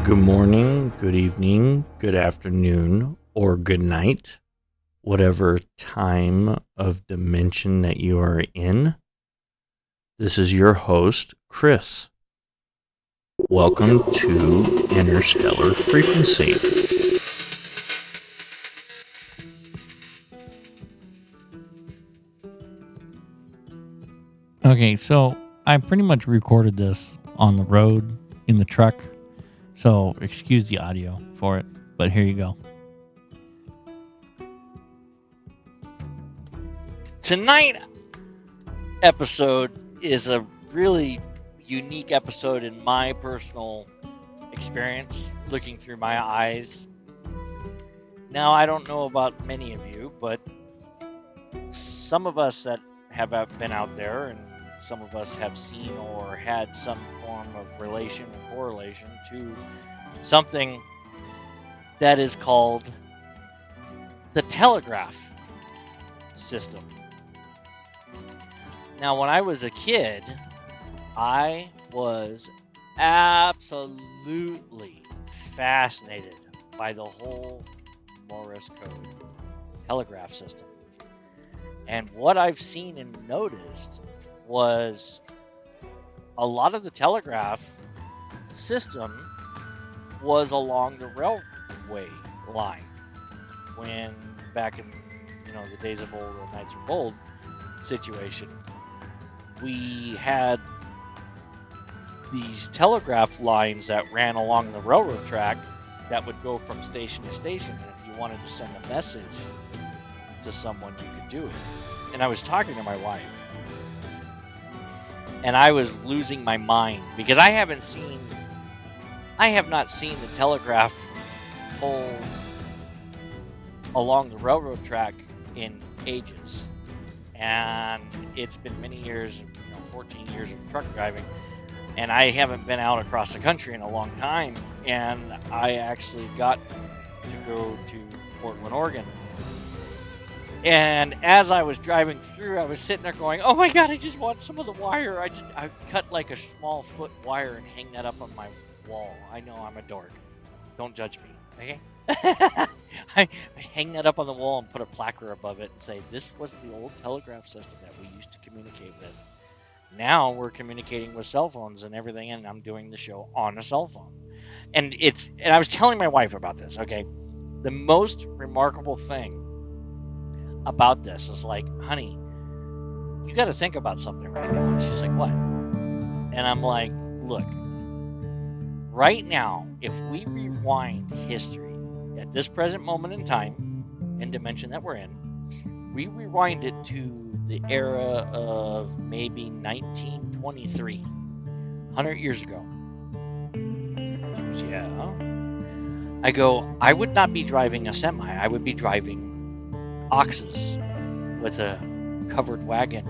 Good morning, good evening, good afternoon, or good night, whatever time of dimension that you are in. This is your host, Chris. Welcome to Interstellar Frequency. Okay, so I pretty much recorded this on the road in the truck. So excuse the audio for it, but here you go. Tonight episode is a really unique episode in my personal experience, looking through my eyes. Now, I don't know about many of you, but some of us that have been out there and some of us have seen or had some form of relation or correlation to something that is called the telegraph system. Now, when I was a kid, I was absolutely fascinated by the whole Morse code telegraph system. And what I've seen and noticed was a lot of the telegraph system was along the railway line. When back in the days of old, or Knights of Gold situation, we had these telegraph lines that ran along the railroad track that would go from station to station. And if you wanted to send a message to someone, you could do it. And I was talking to my wife, and I was losing my mind because I have not seen the telegraph poles along the railroad track in ages. And it's been many years, 14 years of truck driving, and I haven't been out across the country in a long time. And I actually got to go to Portland, Oregon. And as I was driving through, I was sitting there going, "Oh my God, I just want some of the wire. I cut like a small foot wire and hang that up on my wall. I know I'm a dork. Don't judge me, okay?" I hang that up on the wall and put a placard above it and say, "This was the old telegraph system that we used to communicate with. Now we're communicating with cell phones and everything, and I'm doing the show on a cell phone." And I was telling my wife about this, okay? The most remarkable thing about this is, like, "Honey, you got to think about something right now." And she's like, "What?" And I'm like, "Look, right now, if we rewind history at this present moment in time and dimension that we're in, we rewind it to the era of maybe 1923, 100 years ago." She goes, "Yeah." I go, "I would not be driving a semi. I would be driving oxes with a covered wagon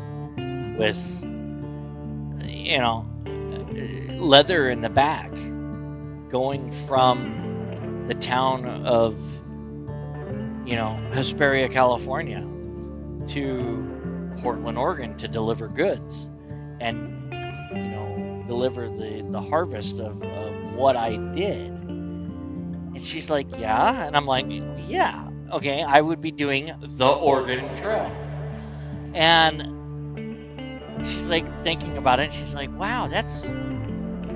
with, leather in the back, going from the town of, Hesperia, California to Portland, Oregon to deliver goods and, deliver the harvest of what I did." And she's like, "Yeah?" And I'm like, "Yeah. Okay, I would be doing the Oregon Trail." And she's like thinking about it, and she's like, "Wow, that's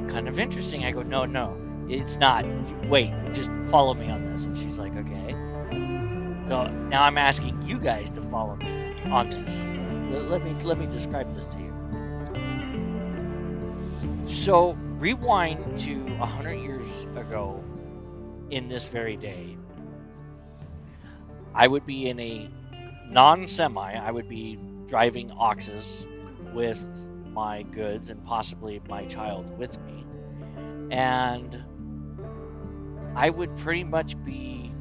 kind of interesting." I go, No, it's not. Wait, just follow me on this." And she's like, "Okay." So now I'm asking you guys to follow me on this. Let me describe this to you. So rewind to 100 years ago in this very day. I would be in a non-semi. I would be driving oxes with my goods and possibly my child with me. And I would pretty much be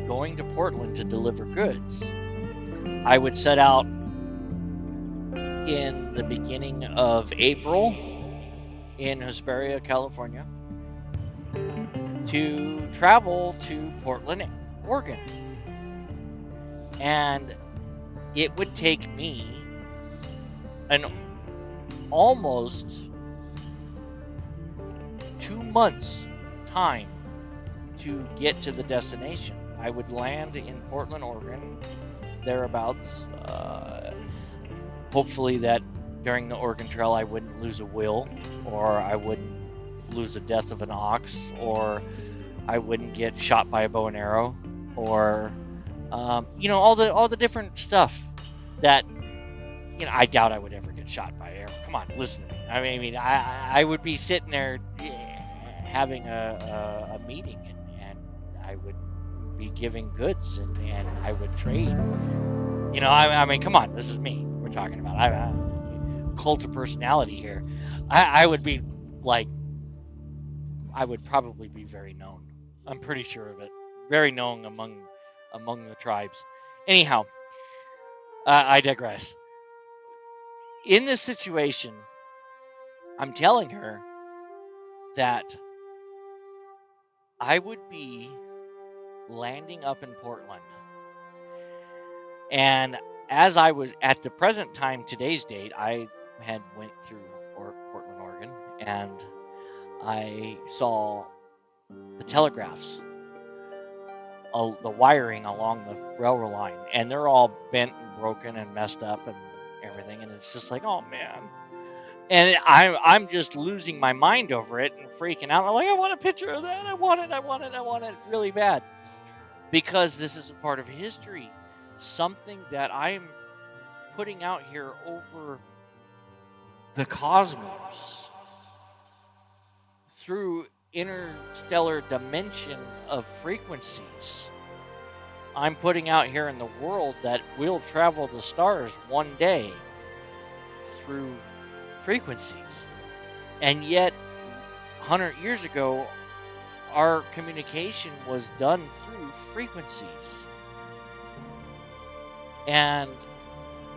going to Portland to deliver goods. I would set out in the beginning of April in Hesperia, California, to travel to Portland, Oregon. And it would take me an almost 2 months time to get to the destination. I would land in Portland, Oregon, thereabouts. Hopefully that during the Oregon Trail I wouldn't lose a wheel, or I wouldn't lose the death of an ox, or I wouldn't get shot by a bow and arrow, or all the different stuff that I doubt I would ever get shot by arrow. Come on, listen to me. I would be sitting there having a meeting, and I would be giving goods, and I would trade. Come on, this is me we're talking about. I cult of personality here. I would be like, I would probably be very known. I'm pretty sure of it. Very known among the tribes. Anyhow, I digress. In this situation, I'm telling her that I would be landing up in Portland. And as I was at the present time, today's date, I had went through Portland, Oregon, and I saw the telegraphs, the wiring along the railroad line, and they're all bent and broken and messed up and everything, and it's just like, oh man. And I'm just losing my mind over it and freaking out. I'm like, I want a picture of that. I want it really bad. Because this is a part of history. Something that I'm putting out here over the cosmos through interstellar dimension of frequencies. I'm putting out here in the world that we'll travel the stars one day through frequencies. And yet, 100 years ago, our communication was done through frequencies. And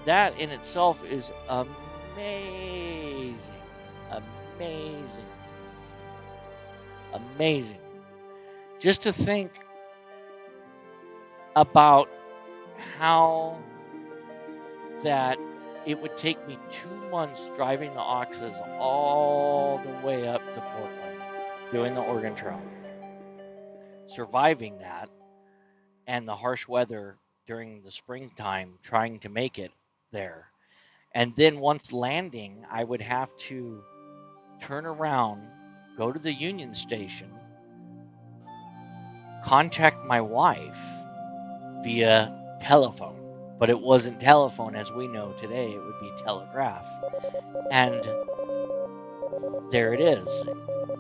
that in itself is amazing. Amazing. Amazing. Just to think about how that it would take me 2 months driving the oxes all the way up to Portland, doing the Oregon Trail, surviving that, and the harsh weather during the springtime, trying to make it there. And then once landing, I would have to turn around, go to the Union Station, contact my wife via telephone. But it wasn't telephone as we know today. It would be telegraph. And there it is.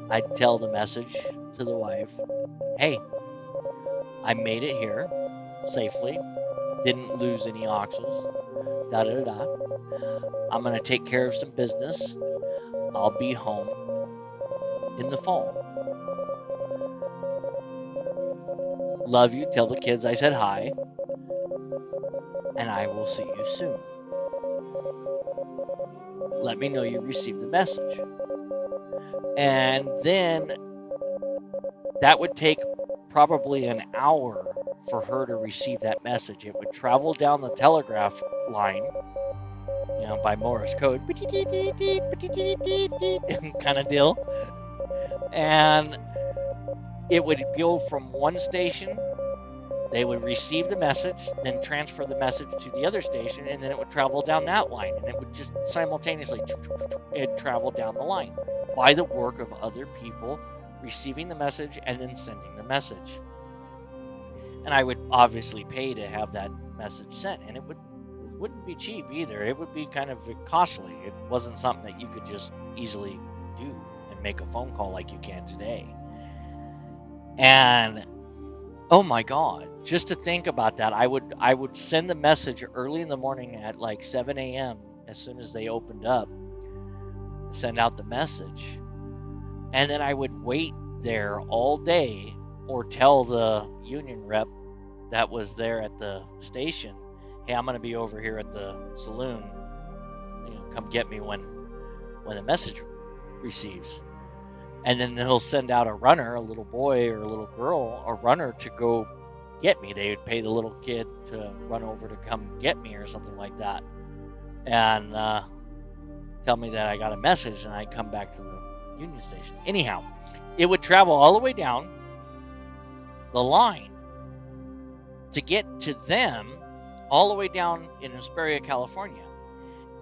I'd tell the message to the wife, hey, I made it here safely. Didn't lose any oxes. Da-da-da-da. I'm going to take care of some business. I'll be home in the fall. Love you. Tell the kids I said hi. And I will see you soon. Let me know you received the message. And then that would take probably an hour for her to receive that message. It would travel down the telegraph line, by Morse code, kind of deal. And it would go from one station. They would receive the message, then transfer the message to the other station, and then it would travel down that line. And it would just simultaneously travel down the line by the work of other people receiving the message and then sending the message. And I would obviously pay to have that message sent, and it wouldn't be cheap either. It would be kind of costly. It wasn't something that you could just easily do and make a phone call like you can today. And oh my God, just to think about that, I would send the message early in the morning at like 7 a.m. as soon as they opened up, send out the message. And then I would wait there all day or tell the union rep that was there at the station, hey, I'm going to be over here at the saloon. Come get me when the message receives. And then he'll send out a runner, a little boy or a little girl, a runner to go get me. They would pay the little kid to run over to come get me or something like that. And tell me that I got a message, and I'd come back to the Union Station. Anyhow, it would travel all the way down the line to get to them all the way down in Hesperia, California.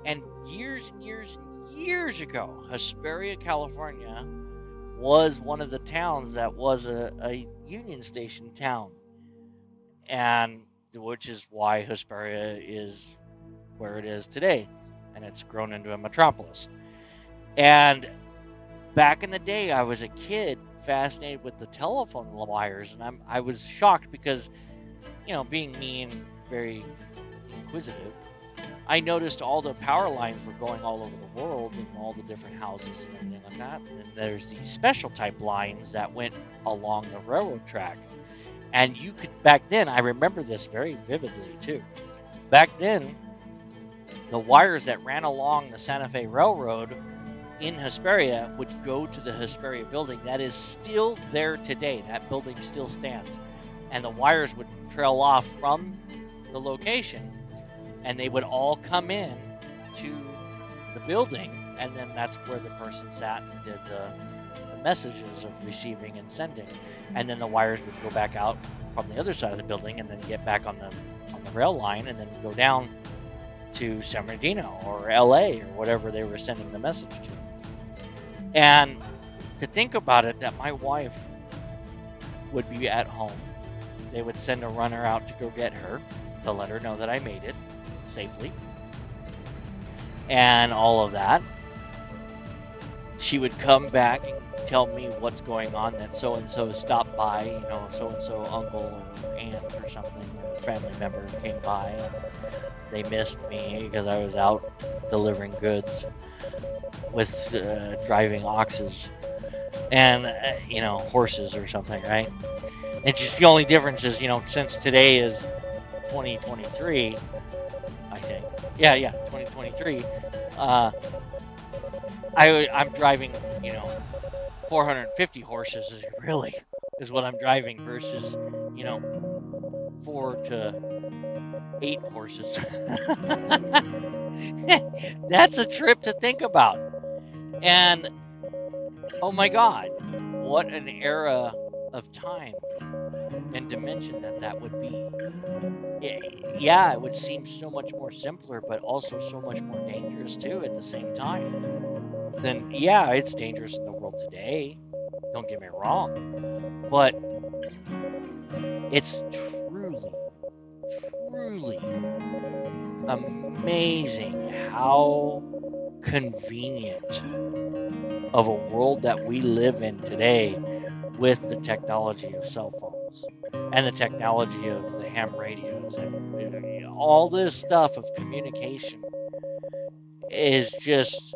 And years and years and years ago, Hesperia, California was one of the towns that was a Union Station town. And which is why Hesperia is where it is today. And it's grown into a metropolis. And back in the day, I was a kid fascinated with the telephone wires, and I was shocked because, being me and very inquisitive, I noticed all the power lines were going all over the world and all the different houses and everything like that. And then there's these special type lines that went along the railroad track. And you could, back then, I remember this very vividly too. Back then, the wires that ran along the Santa Fe Railroad in Hesperia would go to the Hesperia building. That is still there today. That building still stands. And the wires would trail off from the location, and they would all come in to the building, and then that's where the person sat and did the messages of receiving and sending. And then the wires would go back out from the other side of the building and then get back on the rail line and then go down to San Bernardino or LA or whatever they were sending the message to. And to think about it, that my wife would be at home. They would send a runner out to go get her to let her know that I made it safely and all of that. She would come back and tell me what's going on, that so-and-so stopped by, so-and-so uncle or aunt or something, or family member came by and they missed me because I was out delivering goods with driving oxes and, horses or something, right? And just the only difference is, since today is 2023, I think. Yeah, 2023. I'm driving, 450 horses is what I'm driving versus, 4 to 8 horses. That's a trip to think about. And oh my God, what an era of time and dimension that would be. Yeah, it would seem so much more simpler, but also so much more dangerous too at the same time. Then yeah, it's dangerous in the world today, don't get me wrong, but it's truly amazing how convenient of a world that we live in today with the technology of cell phones and the technology of the ham radios and all this stuff of communication is just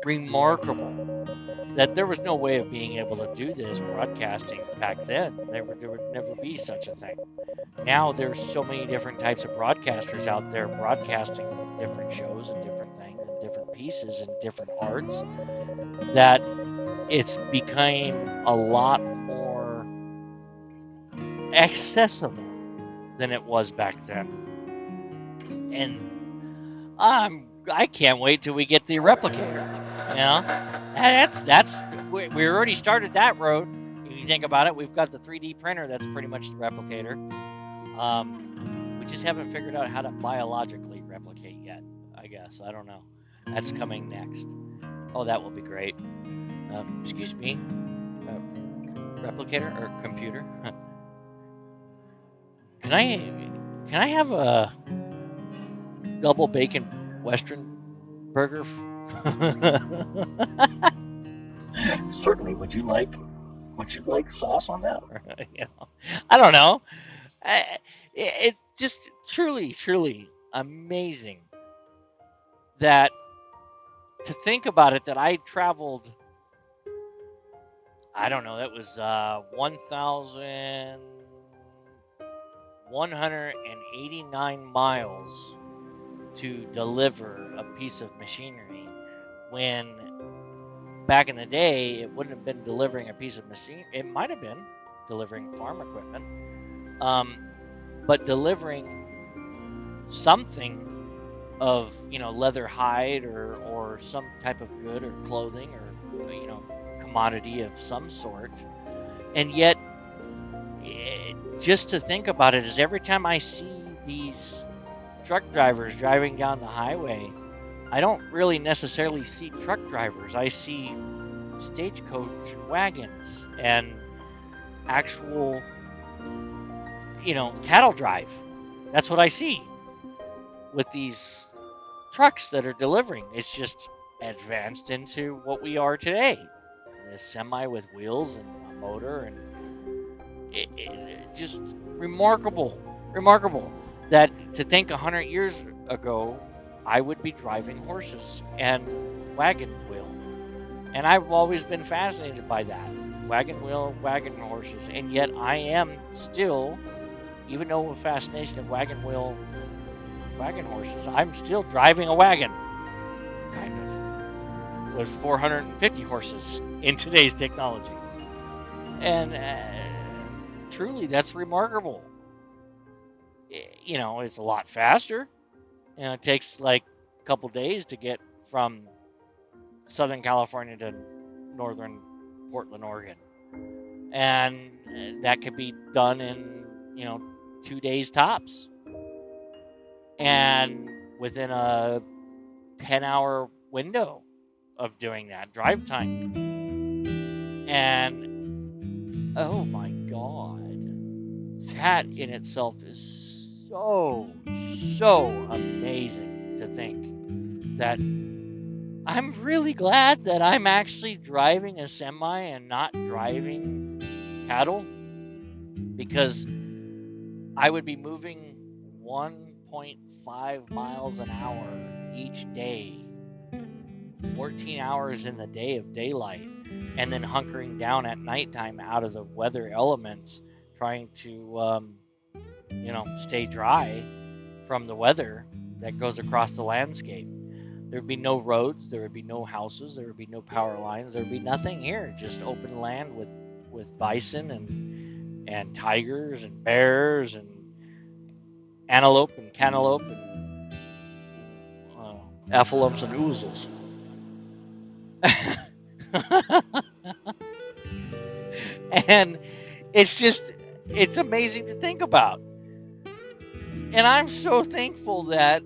remarkable. That there was no way of being able to do this broadcasting back then. There would never be such a thing. Now there's so many different types of broadcasters out there broadcasting different shows and different things and different pieces and different arts, that it's become a lot more accessible than it was back then. And I can't wait till we get the replicator. That's we already started that road. If you think about it, we've got the 3D printer that's pretty much the replicator. We just haven't figured out how to biologically replicate yet, I guess. I don't know. That's coming next. Oh, that will be great. Excuse me. Replicator or computer? Can I have a double bacon Western burger? Certainly. Would you like sauce on that? I don't know. It's just truly amazing that to think about it, that I traveled, I don't know, that was 1,189 miles to deliver a piece of machinery, when back in the day it wouldn't have been delivering a piece of machine. It might have been delivering farm equipment, but delivering something of leather hide or some type of good or clothing or commodity of some sort. And yet, just to think about it is every time I see these truck drivers driving down the highway, I don't really necessarily see truck drivers. I see stagecoach wagons and actual, cattle drive. That's what I see with these trucks that are delivering. It's just advanced into what we are today. A semi with wheels and a motor, and it just remarkable that to think 100 years ago I would be driving horses and wagon wheel. And I've always been fascinated by that. Wagon wheel, wagon horses. And yet I am still, even though with fascination of wagon wheel, wagon horses, I'm still driving a wagon. Kind of. With 450 horses in today's technology. And truly, that's remarkable. It's a lot faster. It takes like a couple days to get from Southern California to northern Portland, Oregon. And that could be done in, 2 days tops. And within a 10-hour window of doing that drive time. And oh my God, that in itself is so amazing to think that I'm really glad that I'm actually driving a semi and not driving cattle, because I would be moving 1.5 miles an hour each day, 14 hours in the day of daylight, and then hunkering down at nighttime out of the weather elements, trying to stay dry from the weather that goes across the landscape. There would be no roads, there would be no houses, there would be no power lines, there would be nothing here, just open land with bison and tigers and bears and antelope and cantaloupe and antelopes and ouzels. And it's amazing to think about. And I'm so thankful that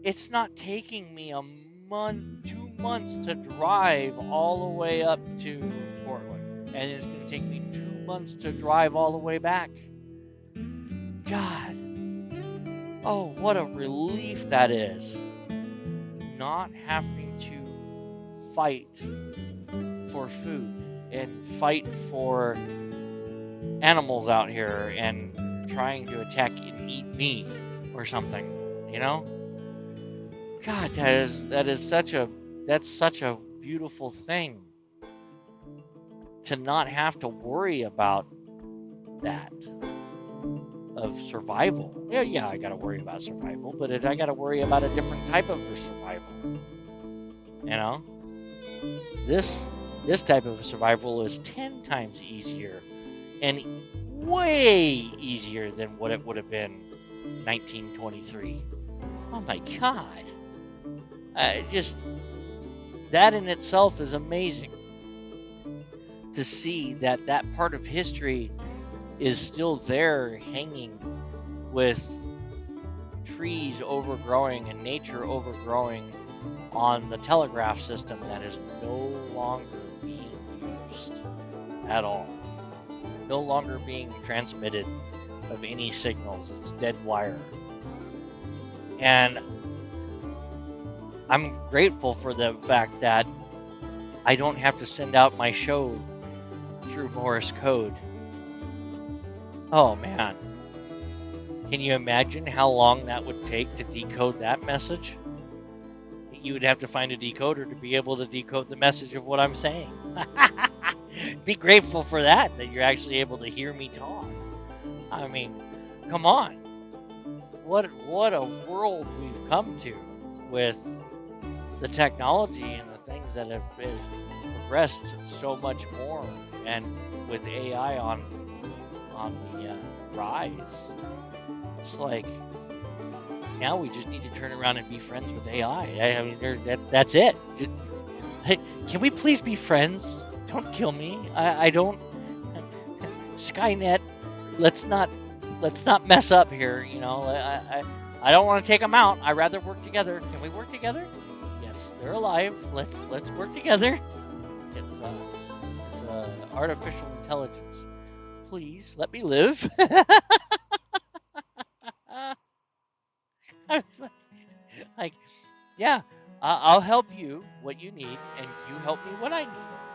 it's not taking me a month, 2 months to drive all the way up to Portland. And it's going to take me 2 months to drive all the way back. God. Oh, what a relief that is. Not having to fight for food and fight for animals out here and trying to attack and eat me or something, God, that's such a beautiful thing to not have to worry about that of survival. Yeah, I gotta worry about survival, but I gotta worry about a different type of survival. This type of survival is 10 times easier and way easier than what it would have been 1923. Oh my God. Just that in itself is amazing to see that part of history is still there, hanging with trees overgrowing and nature overgrowing on the telegraph system that is no longer being used at all. No longer being transmitted of any signals. It's dead wire. And I'm grateful for the fact that I don't have to send out my show through Morse code. Oh man. Can you imagine how long that would take to decode that message? You would have to find a decoder to be able to decode the message of what I'm saying. Be grateful for that you're actually able to hear me talk. I mean, come on. What a world we've come to with the technology and the things that have progressed so much more, and with AI on the rise. It's like now we just need to turn around and be friends with AI. I mean, that's it. Hey, can we please be friends Don't kill me. I don't. Skynet, let's not mess up here. You know, I don't want to take them out. I'd rather work together. Can we work together? Yes, they're alive. Let's work together. It's artificial intelligence. Please let me live. I was like, yeah, I'll help you what you need, and you help me what I need,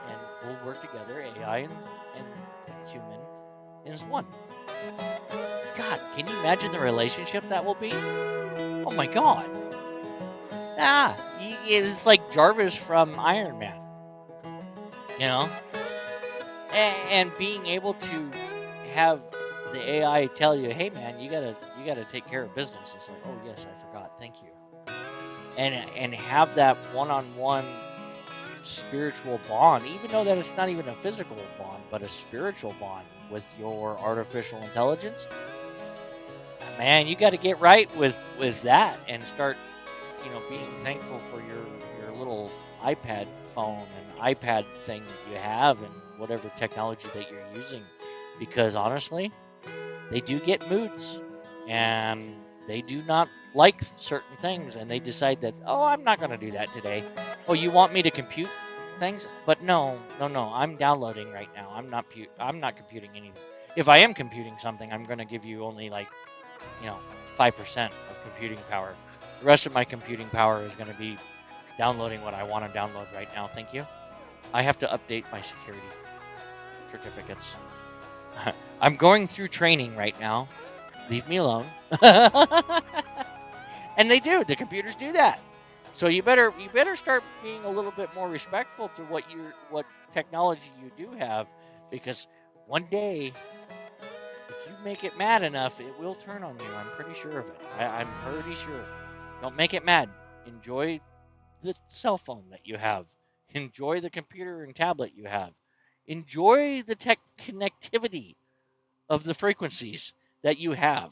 and we'll work together, AI and human is one. God, can you imagine the relationship that will be? Oh my God. It's like Jarvis from Iron Man, you know? And being able to have the AI tell you, hey man, you gotta take care of business. It's like, oh yes, I forgot, thank you. And have that one-on-one spiritual bond, even though that it's not even a physical bond, but a spiritual bond with your artificial intelligence. Man, you got to get right with that and start, being thankful for your little iPad phone and iPad thing that you have and whatever technology that you're using, because honestly, they do get moods and they do not like certain things, and they decide that, oh, I'm not going to do that today. Oh, you want me to compute things? But no, I'm downloading right now. I'm not computing anything. If I am computing something, I'm going to give you only 5% of computing power. The rest of my computing power is going to be downloading what I want to download right now. Thank you. I have to update my security certificates. I'm going through training right now. Leave me alone. And they do. The computers do that. So you better start being a little bit more respectful to what technology you do have, because one day, if you make it mad enough, it will turn on you. I'm pretty sure of it. I'm pretty sure. Don't make it mad. Enjoy the cell phone that you have. Enjoy the computer and tablet you have. Enjoy the tech connectivity of the frequencies that you have.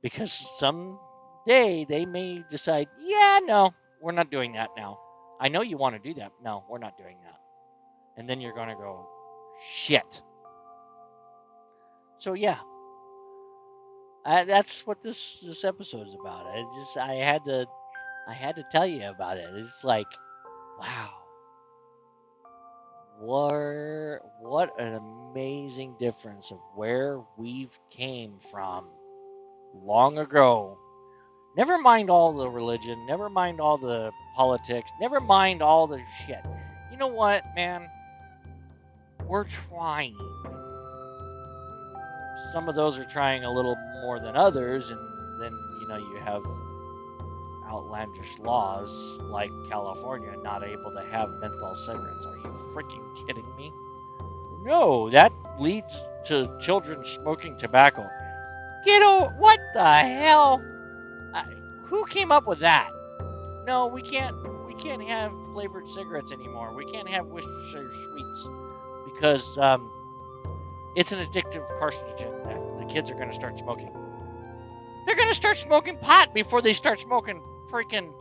Because someday they may decide, yeah, no, we're not doing that now. I know you want to do that. No, we're not doing that. And then you're going to go, shit. So yeah, that's what this episode is about. I had to tell you about it. It's like, wow, what an amazing difference of where we've came from long ago. Never mind all the religion, never mind all the politics, never mind all the shit. You know what, man? We're trying. Some of those are trying a little more than others, and then, you have outlandish laws like California not able to have menthol cigarettes. Are you freaking kidding me? No, that leads to children smoking tobacco. What the hell? Who came up with that? No, we can't have flavored cigarettes anymore. We can't have Worcestershire sweets because it's an addictive carcinogen that the kids are going to start smoking. They're going to start smoking pot before they start smoking freaking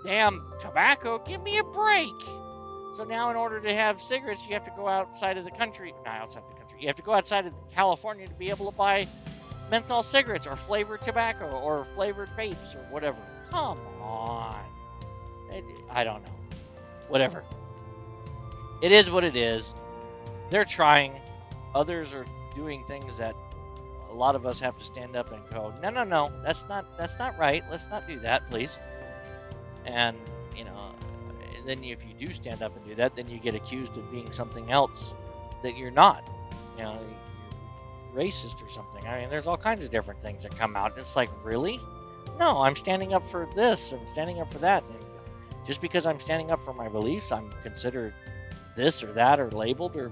damn tobacco. Give me a break. So now in order to have cigarettes, you have to go outside of the country. Not outside the country. You have to go outside of California to be able to buy menthol cigarettes or flavored tobacco or flavored vapes or whatever. Come on. I don't know. Whatever. It is what it is. They're trying. Others are doing things that a lot of us have to stand up and go, no, that's not right. Let's not do that, please. And, then if you do stand up and do that, then you get accused of being something else that you're not. You're racist or something. I mean, there's all kinds of different things that come out. It's like, really? No, I'm standing up for this. I'm standing up for that. And just because I'm standing up for my beliefs, I'm considered this or that or labeled or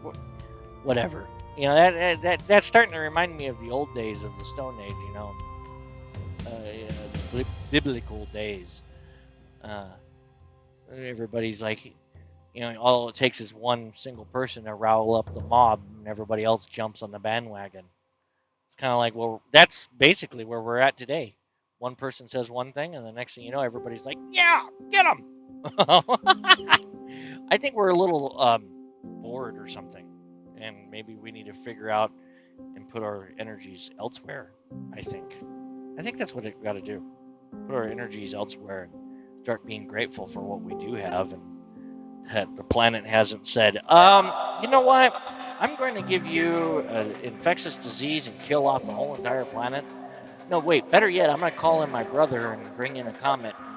whatever. That's starting to remind me of the old days of the Stone Age, the biblical days. Everybody's like, all it takes is one single person to rile up the mob, and everybody else jumps on the bandwagon. It's kind of like, well, that's basically where we're at today. One person says one thing, and the next thing you know, everybody's like, yeah, get them. I think we're a little bored or something, and maybe we need to figure out and put our energies elsewhere. I think that's what we've got to do. Put our energies elsewhere and start being grateful for what we do have, and that the planet hasn't said, you know what? I'm going to give you an infectious disease and kill off the whole entire planet. No, wait, better yet, I'm going to call in my brother and bring in a comet and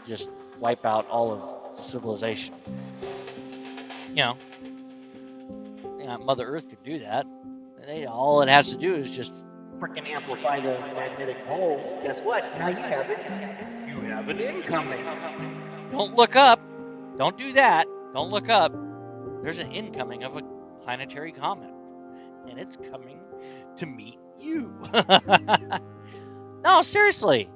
just wipe out all of civilization. Mother Earth could do that. All it has to do is just freaking amplify the magnetic pole. Guess what? Now you have it. You have an incoming. Don't look up. Don't do that. Don't look up. There's an incoming of a planetary comet, and it's coming to meet you. No, seriously.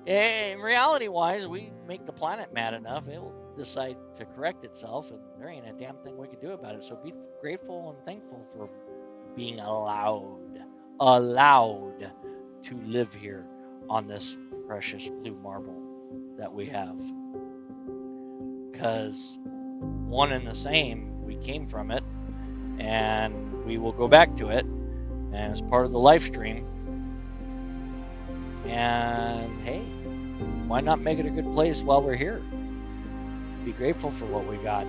In reality-wise, we make the planet mad enough, it'll decide to correct itself, and there ain't a damn thing we can do about it. So be grateful and thankful for being allowed to live here on this precious blue marble that we have. Because one and the same, we came from it, and we will go back to it, and it's part of the life stream. And hey, why not make it a good place while we're here? Be grateful for what we got.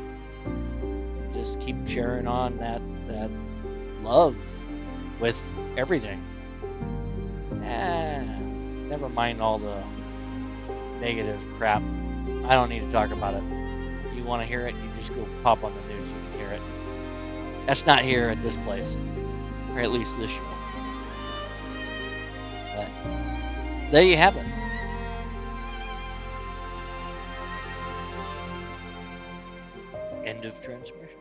Just keep sharing on that love with everything. Never mind all the negative crap. I don't need to talk about it. If you want to hear it, you just go pop on the news, you can hear it. That's not here at this place, or at least this show. But there you have it. End of transmission.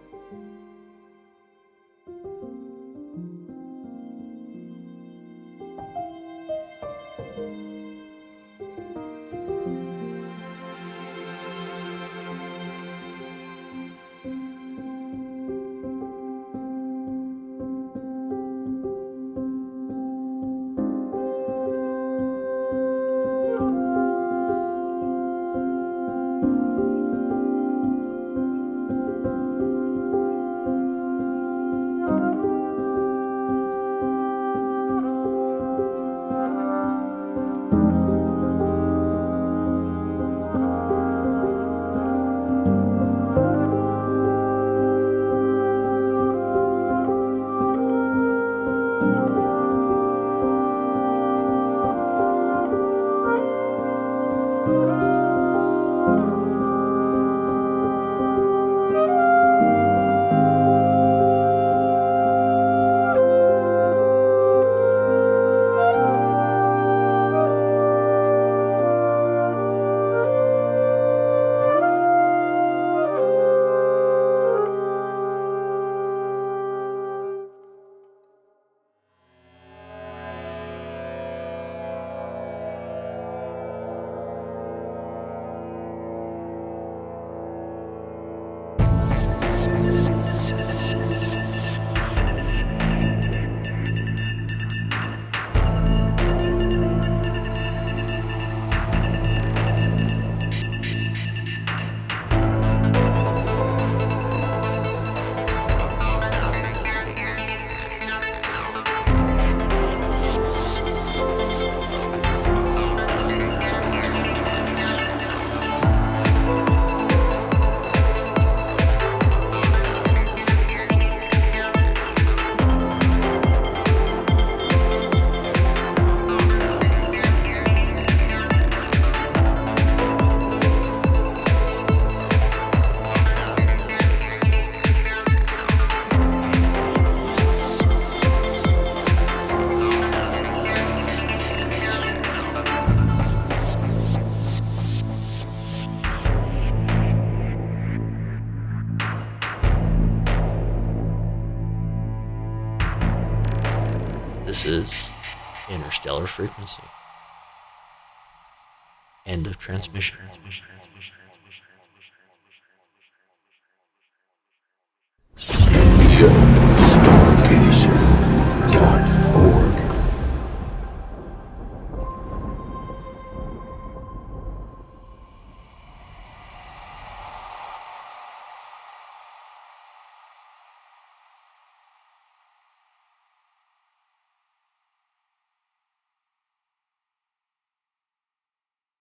This is Interstellar Frequency. End of transmission.